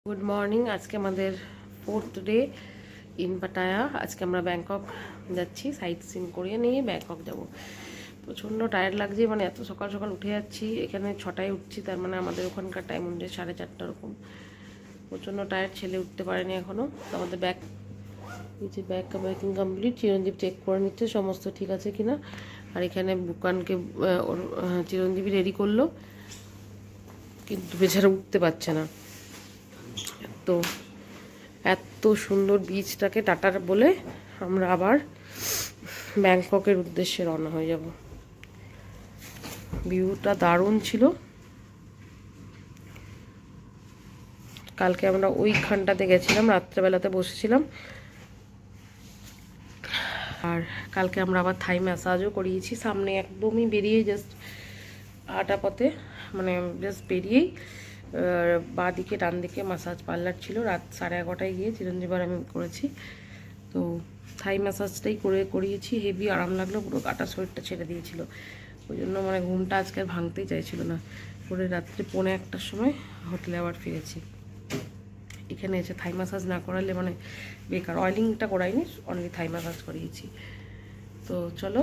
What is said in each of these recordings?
Good morning. आज के हमारे 4th डे इन पाटाया। आज के আমরা ব্যাংকক যাচ্ছি, সাইট সিন করিয়ে নিয়ে ব্যাংকক যাব। প্রচণ্ড টায়ার্ড লাগছে, মানে এত সকাল সকাল উঠে যাচ্ছি, এখানে 6টায় উঠছি, তার মানে আমাদের ওখানকার টাইম অনুযায়ী 4:30 এরকম। প্রচণ্ড টায়ার্ড, ছেলে উঠতে পারেনি এখনও। তো আমাদের ব্যাগ নিচে ব্যাকিং কমপ্লিট। চিরঞ্জীব চেক করে নিচ্ছে সমস্ত ঠিক আছে কিনা। আর এখানে বুকানকে চিরঞ্জীবী রেডি করলো, কিন্তু বেচারা উঠতে পারছে না। তো এত সুন্দর বিচটাকে টাটার বলে আমরা আবার ব্যাংককের উদ্দেশ্যে রওনা হয়ে যাব। ভিউটা দারুণ ছিল। কালকে আমরা ওইখানটাতে গেছিলাম, রাত্রেবেলাতে বসেছিলাম। আর কালকে আমরা আবার থাই ম্যাসাজও করিয়েছি। সামনে একদমই বেরিয়ে জাস্ট হাঁটা পথে, মানে জাস্ট বেরিয়েই বাঁ দিকে ডান দিকে ম্যাসাজ পার্লার ছিল। রাত 11:30টায় গিয়ে চিরঞ্জীব আর আমি করেছি। তো থাই ম্যাসাজটাই করিয়েছি। হেভি আরাম লাগলো, পুরো কাটা শরীরটা ছেড়ে দিয়েছিল। ওই জন্য মানে ঘুমটা আজকে আর ভাঙতেই চাইছিল না। পরে রাত্রে 1:45টার সময় হোটেলে আবার ফিরেছি। এখানে এসে থাই ম্যাসাজ না করালে মানে বেকার। অয়েলিংটা করাইনি, অনলি থাই ম্যাসাজ করিয়েছি। তো চলো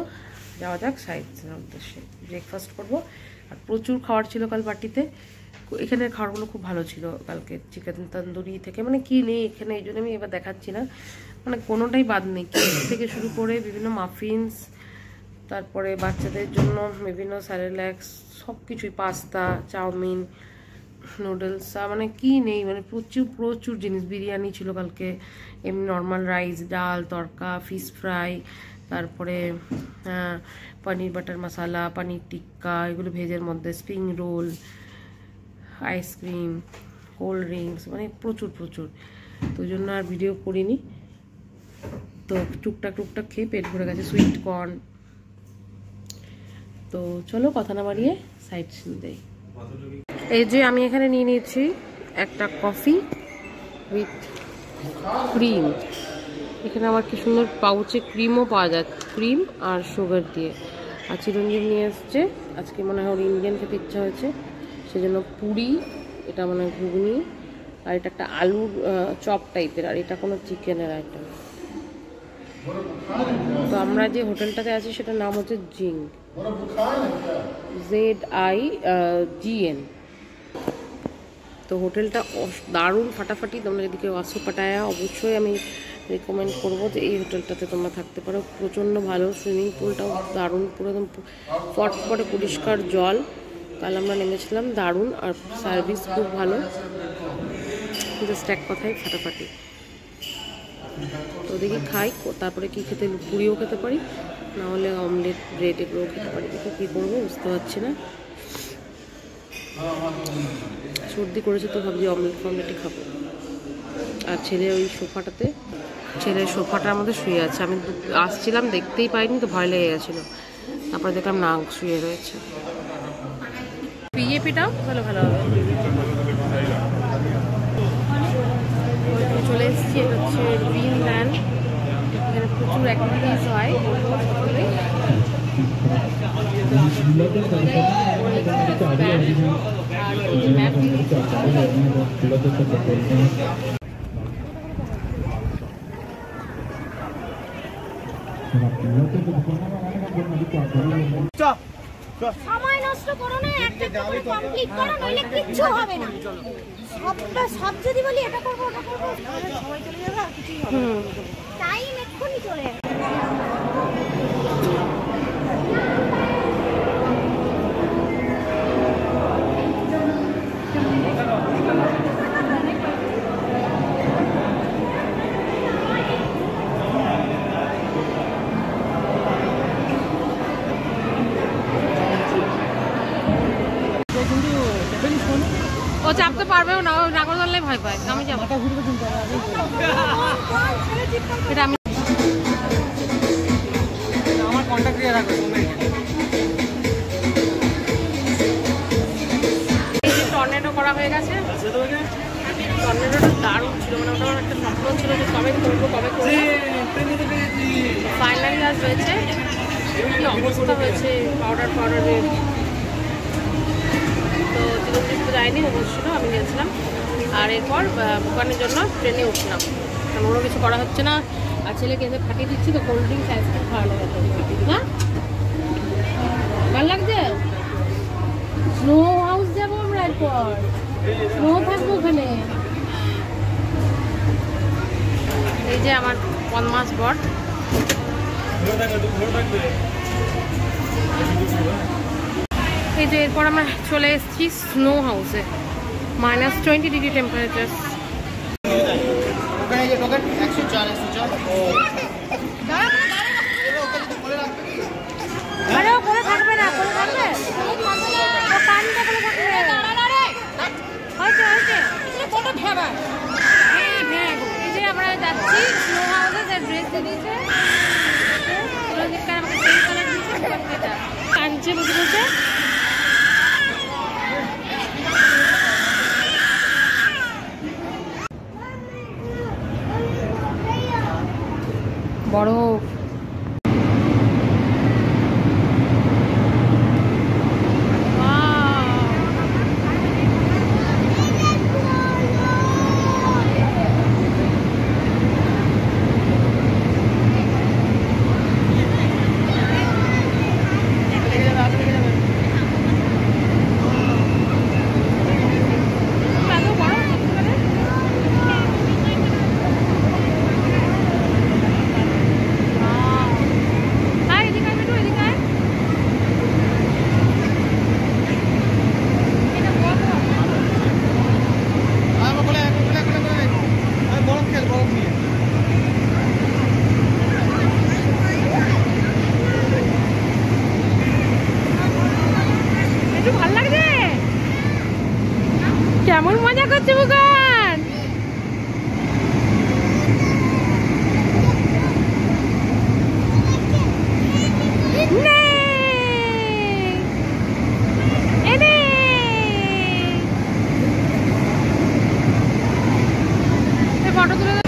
যাওয়া যাক সাইড সিনের উদ্দেশ্যে। ব্রেকফাস্ট করবো। আর প্রচুর খাবার ছিল কাল পার্টিতে। এখানের খাবারগুলো খুব ভালো ছিল কালকে। চিকেন তন্দুরি থেকে মানে কি নেই এখানে, এই জন্য আমি এবার দেখাচ্ছি না, মানে কোনোটাই বাদ নেই। কেক থেকে শুরু করে বিভিন্ন মাফিনস, তারপরে বাচ্চাদের জন্য বিভিন্ন স্যারেল্যাক্স, সব কিছুই, পাস্তা, চাউমিন, নুডলস, মানে কি নেই, মানে প্রচুর প্রচুর জিনিস। বিরিয়ানি ছিল কালকে, এমনি নর্মাল রাইস, ডাল, তড়কা, ফিশ ফ্রাই, তারপরে পনির বাটার মশালা, পনির টিক্কা, এগুলো ভেজের মধ্যে, spring roll, ice cream, cold drinks, মানে প্রচুর প্রচুর। তো ওই জন্য আর ভিডিও করিনি। তো টুকটাক খেয়ে পেট ভরে গেছে। Sweet corn. তো চলো কথা না বাড়িয়ে সাইড সিন দেই। এই যে আমি এখানে নিয়ে নিয়েছি একটা কফি উইথ ক্রিম। এখানে আবার কি সুন্দর পাউচে ক্রিমও পাওয়া যায়, ক্রিম আর সুগার দিয়ে। আর চিরঞ্জীব নিয়ে এসছে, আজকে মনে হয় ওর ইন্ডিয়ান খেতে ইচ্ছা হয়েছে, সেজন্য পুরি, এটা মানে ঘুগনি, আর এটা একটা আলুর চপ টাইপের, আর এটা কোনো চিকেনের আইটেম। তো আমরা যে হোটেলটাতে আছি সেটার নাম হচ্ছে জিং, ZIGN। তো হোটেলটা দারুণ ফাটাফাটি। তোমরা যদি কেউ আসো পাটায়া, অবশ্যই আমি রেকমেন্ড করবো যে এই হোটেলটাতে তোমরা থাকতে পারো। প্রচণ্ড ভালো, সুইমিং পুলটাও দারুণ, পুরো একদম ফটফটে পরিষ্কার জল। কাল আমরা নেমেছিলাম, দারুণ। আর সার্ভিস খুব ভালো, জাস্ট এক কথায় ফাটাফাটি। তো দেখি খাই, তারপরে কি খেতে, পুরিও খেতে পারি, নাহলে অমলেট, ব্রেড, এগুলোও খেতে পারি। দেখি কী করবো বুঝতে পারছি না। সর্দি করেছে তো ভাবছি অমলেটই খাবো। আর ছেলে ওই সোফাটাতে, ছেলের সোফাটার মধ্যে শুয়ে আছে। আমি আসছিলাম দেখতেই পাইনি, তো ভয় লেগে গেছিলো। তারপরে দেখলাম না, শুয়ে রয়েছে। পিএপিটাও ভালো ভালো হবে। চলে এসেছি, এটা হচ্ছে গ্রিনল্যান্ড। এখানে প্রচুর অ্যাক্টিভিটিস হয়। সময় নষ্ট করো না, একটা করে কমপ্লিট করো, নইলে কিচ্ছু হবে না। সব যদি বলি এটা করবো ওটা করবো, তাহলে সময় চলে যাবে আর কিছুই হবে না। টাইম এক্ষুনি চলে যাবে। ও চাপতে পারবেও না, ও নাগর দলে ভয় পায়। আমি যাবো, এটা আমি আমার কন্টাক্ট দিয়ে রাখবো। টর্নেডো করা হয়ে গেছে। টর্নেডোটা দারুণ ছিল, মানে ওটা আমার একটা স্বপ্ন ছিল যে কবে করবো। ফাইনালি আজ হয়েছে। কি অবস্থা হয়েছে পাউডারের। তো চিরঞ্জীব তো যায়নি, ও বসছিল, আমি গেছিলাম। আর এরপর দোকানের জন্য ট্রেনে উঠলাম, কারণ ওরও কিছু করা হচ্ছে না। আর ছেলেকে এসে ফাটিয়ে দিচ্ছি, তো কোল্ড ড্রিঙ্কস আইসক্রিম খাওয়ানো যাচ্ছে না। ভালো লাগছে। স্নো হাউস যাবো আমরা, এরপর স্নো থাকবো ওখানে। এই যে আমার 1 মাস বর। এই যে এরপর আমরা চলে এসেছি স্নো হাউসে, -20 ডিগ্রি টেম্পারেচার। এই যে আমরা যাচ্ছি স্নো হাউসে, যে ড্রেস দিয়েছে কাঁদছে, বুঝে বলছে বরফ। কেমন মজা করছে বুকান। ফটো তুলে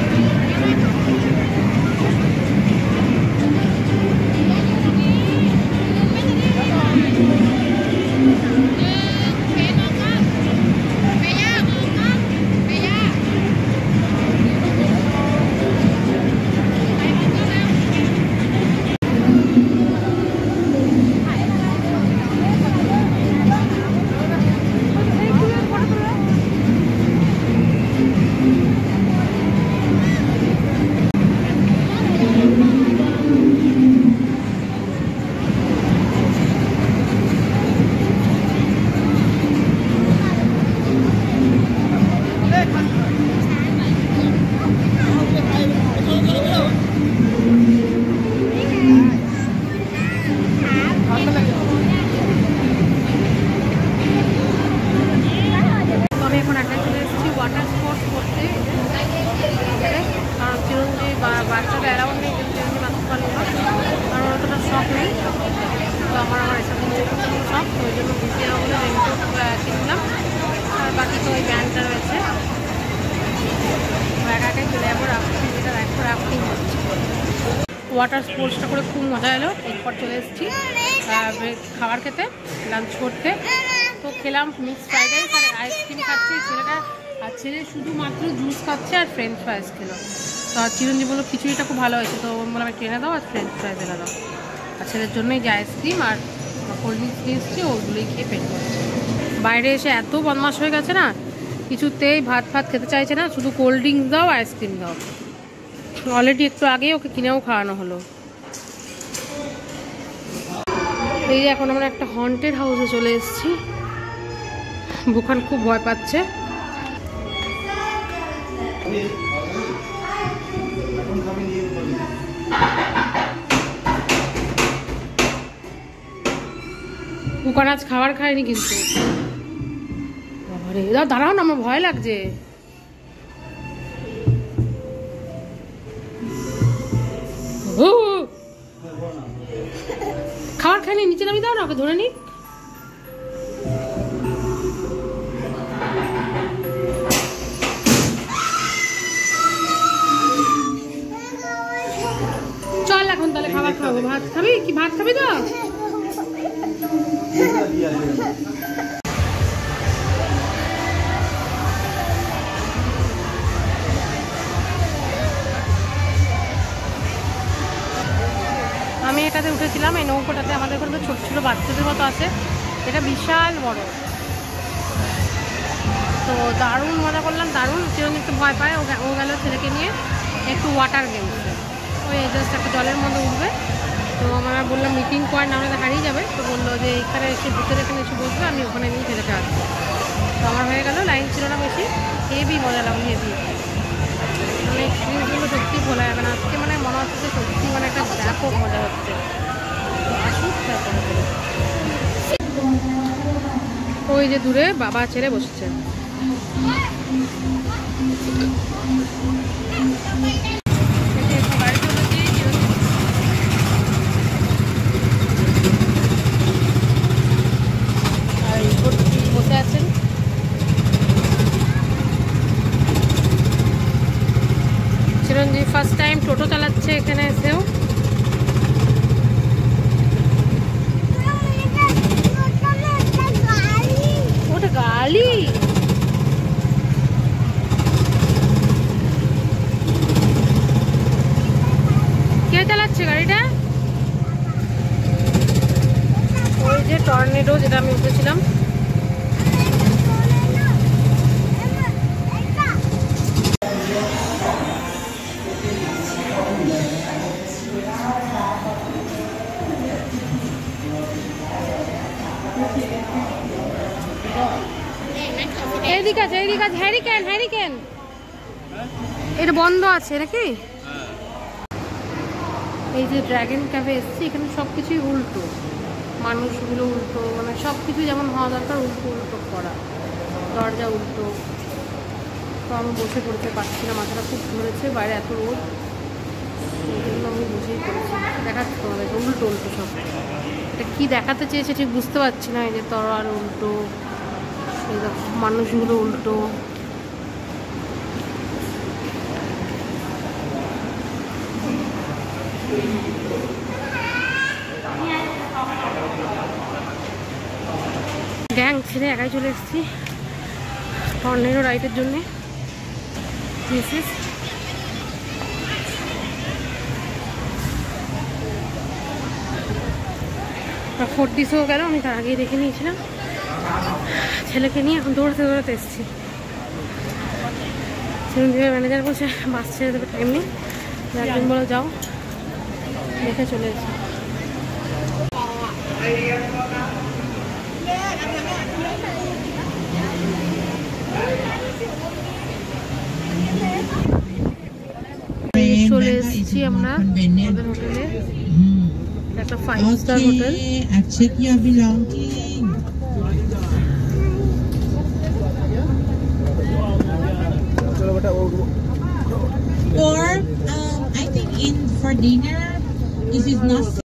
বাচ্চাদের অ্যালাউন্ড নেই, কিন্তু মাত্র পারলো না, কারণ অতটা শখ নেই। তো আমার এসব জিনিস শখ, ওই জন্য ঘুরতে যাবো বলে রেনকোট কিনলাম। আর বাকি তো ওই ব্যান্ডটা রয়েছে, একা একাই চলে যাবো রাফটিং, যেটা দেখো রাফটিং হচ্ছে। ওয়াটার স্পোর্টসটা করে খুব মজা এলো। এরপর চলে এসেছি খাবার খেতে, লাঞ্চ করতে। তো খেলাম মিক্সড ফ্রাইড রাইস আর আইসক্রিম খাচ্ছি ছেলেটা, আর ছেলে শুধুমাত্র জুস খাচ্ছে আর ফ্রেঞ্চ ফ্রাইস খেলো। তো আর চিরঞ্জি বললো খিচুড়িটা খুব ভালো হয়েছে, তো বললাম একটু এনে দাও আর ফ্রেঞ্চ ফ্রাইস এনে দাও। আর ছেলের জন্যই যে আইসক্রিম আর কোল্ড ড্রিঙ্কস নিয়ে এসেছি, ওগুলোই খেয়ে পেট ভরছে। বাইরে এসে এত বদমাশ হয়ে গেছে না, কিছুতেই ভাত খেতে চাইছে না, শুধু কোল্ড ড্রিঙ্কস দাও, আইসক্রিম দাও। অলরেডি একটু আগেই ওকে কিনেও খাওয়ানো হলো। এই যে এখন আমরা একটা হন্টেড হাউসে চলে এসেছি। বুখান খুব ভয় পাচ্ছে। বুখান আজ খাবার খায়নি কিন্তু। বাবারে, দাঁড়াও না, আমার ভয় লাগছে। খাবার খায়নি, নিচে নামি দাও না, ওকে ধরে নি। চল এখন তাহলে খাবার খাবো। ভাত খাবি কি? ভাত খাবি তো? নৌকাতে উঠেছিলাম। এই নৌকোটাতে আমাদের ওখানে তো ছোটো ছোটো বাচ্চাদের মতো আছে, এটা বিশাল বড়। তো দারুণ মজা করলাম, দারুণ। চিরঞ্জিত একটু ভয় পায়, ও গেল ছেলেকে নিয়ে একটু ওয়াটার গেমসে, ওই জাস্ট একটা জলের মধ্যে উঠবে। তো আমরা বললাম মিটিং পয়েন্ট আমরা হারিয়ে যাবে, তো বললো যে এখানে এসে ভিতরে এখানে এসে বসবে, আমি ওখানে নিয়ে ছেলেকে আসবো। তো আমার হয়ে গেল, লাইন ছিল না বেশি, হেভি মজা লাগলো, হেভি। মানে এক্সপিরিয়েন্সগুলো সত্যি ভোলা যাবে না আজকে, মানে মনে হচ্ছে যে সত্যি মানে একটা ব্যাপক মজা হচ্ছে। আসুক তারপরে ওই যে দূরে বাবা ছেড়ে বসছে। বসে আছেন চিরঞ্জিত, ফার্স্ট টাইম টোটো চালাচ্ছে এখানে এসেও। ওটা গাড়ি, কে চালাচ্ছে গাড়িটা? ওই যে টর্নেডো যেটা আমি উঠেছিলাম। এইদিকে আছে, এইদিকে আছে, হ্যারিকেন, হ্যারিকেন। এটা বন্ধ আছে নাকি? এই যে ড্রাগন ক্যাফে এসছি, এখানে সব কিছুই উল্টো, মানুষগুলো উল্টো, মানে সব কিছু যেমন হওয়া দরকার উল্টো উল্টো করা, দরজা উল্টো। তো আমি বসে পড়তে পারছি না, মাথাটা খুব ধরেছে, বাইরে এত রোদ, এই জন্য আমি বসেই পড়েছি। দেখাচ্ছি তোমাদের উল্টো উল্টো সব। এটা কী দেখাতে চেয়েছে ঠিক বুঝতে পারছি না। এই যে তরোয়াল উল্টো, এই দেখো মানুষগুলো উল্টো। গ্যাং ছেড়ে একাই চলে এসেছি টর্নেডো রাইডের জন্যে। মিসেস ফোর্টিসও গেল, আমি তার আগেই দেখে নিয়েছিলাম। ছেলেকে নিয়ে এখন দৌড়াতে দৌড়াতে এসেছি। চিরঞ্জীবের ম্যানেজার বলছে বাস ছেড়ে দেবে, টাইম নেই। একদিন বলে যাও, দেখে চলে এসেছি। চলে এসেছি আমরা আমাদের হোটেলে, একটা 5 star hotel. Or I think for dinner, this is not